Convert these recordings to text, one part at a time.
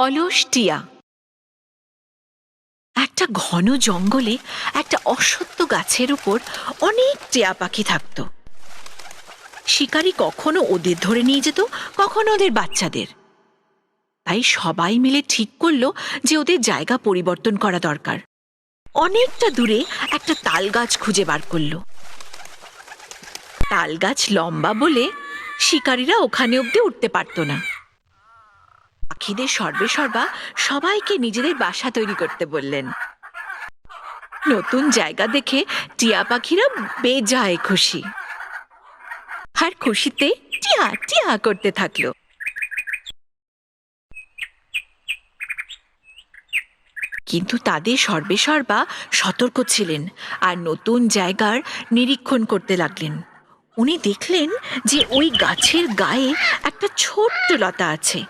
অলস টিয়া। একটা ঘন জঙ্গলে একটা অশ্বত্থ গাছের উপর অনেক টিয়া পাখি থাকত। শিকারী কখনো ওদের ধরে নিয়ে যেত, কখনো ওদের বাচ্চাদের। তাই সবাই মিলে ঠিক করলো যে ওদের জায়গা পরিবর্তন করা দরকার। অনেকটা দূরে একটা তাল গাছ খুঁজে বার করলো। তাল গাছ লম্বা বলে শিকারীরা ওখানে অব্দি উঠতে পারত না। পাখিদের সর্বেসর্বা সবাইকে নিজেদের বাসা তৈরি করতে বললেন। নতুন জায়গা দেখে টিয়া পাখিরা বেজায় খুশি, আর খুশিতে টিয়া টিয়া করতে থাকলো। কিন্তু তাদের সর্বেসর্বা সতর্ক ছিলেন আর নতুন জায়গার নিরীক্ষণ করতে লাগলেন। উনি দেখলেন যে ওই গাছের গায়ে একটা ছোট্ট লতা আছে।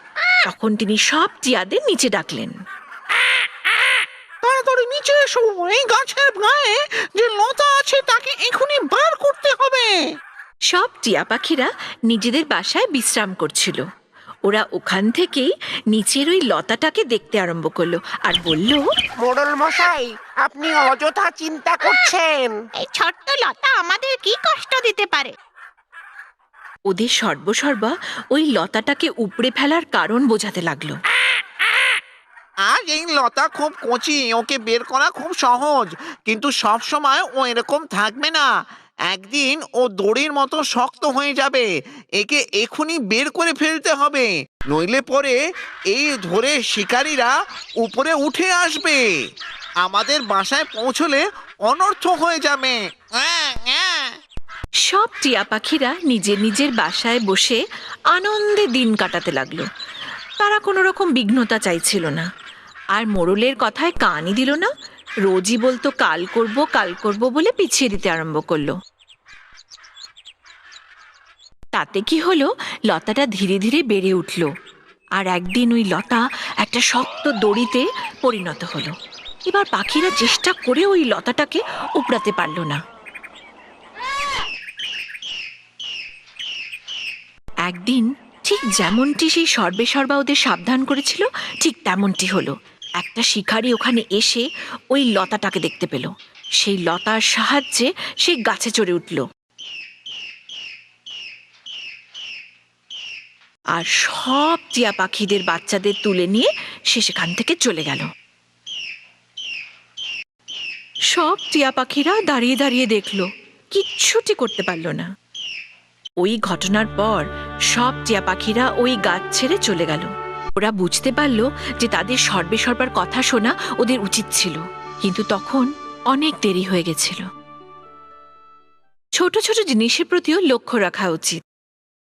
তখন তিনি সব টিয়াদের নিচে ডাকলেন, তাড়াতাড়ি নিচে এসো, এই গাছের গায়ে যে লতা আছে তাকে এখনই বার করতে হবে। সব টিয়া পাখিরা নিজেদের বাসায় বিশ্রাম করছিল। ওরা ওখান থেকেই নিচের ওই লতাটাকে দেখতে আরম্ভ করলো আর বলল, মোড়ল মশাই, আপনি অযথা চিন্তা করছেন। এই ছোট্ট লতা আমাদের কি কষ্ট দিতে পারে? ওদের সর্বসর্বা ওই লতাটাকে উপড়ে ফেলার কারণ বোঝাতে লাগলো। আজ এই লতা খুব কচি, ওকে বের করা খুব সহজ, কিন্তু সব সময় ও এরকম থাকবে না। একদিন ও দড়ির মতো শক্ত হয়ে যাবে। একে এখনই বের করে ফেলতে হবে, নইলে পরে এই ধরে শিকারীরা উপরে উঠে আসবে। আমাদের বাসায় পৌঁছলে অনর্থ হয়ে যাবে। সব টিয়া পাখিরা নিজের নিজের বাসায় বসে আনন্দে দিন কাটাতে লাগলো। তারা কোনো রকম বিঘ্নতা চাইছিল না, আর মোড়লের কথায় কানই দিল না। রোজই বলতো কাল করব বলে পিছিয়ে দিতে আরম্ভ করলো। তাতে কি হলো, লতাটা ধীরে ধীরে বেড়ে উঠল, আর একদিন ওই লতা একটা শক্ত দড়িতে পরিণত হলো। এবার পাখিরা চেষ্টা করে ওই লতাটাকে উপড়াতে পারল না। একদিন ঠিক যেমনটি সেই সর্বেসর্বা ওদের সাবধান করেছিল, ঠিক তেমনটি হলো। একটা শিকারী ওখানে এসে ওই লতাটাকে দেখতে পেল। সেই লতার সাহায্যে সে গাছে চড়ে উঠল, আর সব টিয়া পাখিদের বাচ্চাদের তুলে নিয়ে সে সেখান থেকে চলে গেল। সব টিয়া পাখিরা দাঁড়িয়ে দাঁড়িয়ে দেখল, কিচ্ছুটি করতে পারল না। ওই ঘটনার পর সব টিয়া পাখিরা ওই গাছ ছেড়ে চলে গেল। ওরা বুঝতে পারল যে তাদের সর্বেসর্বার কথা শোনা ওদের উচিত ছিল, কিন্তু তখন অনেক দেরি হয়ে গেছিল। ছোট ছোট জিনিসের প্রতিও লক্ষ্য রাখা উচিত।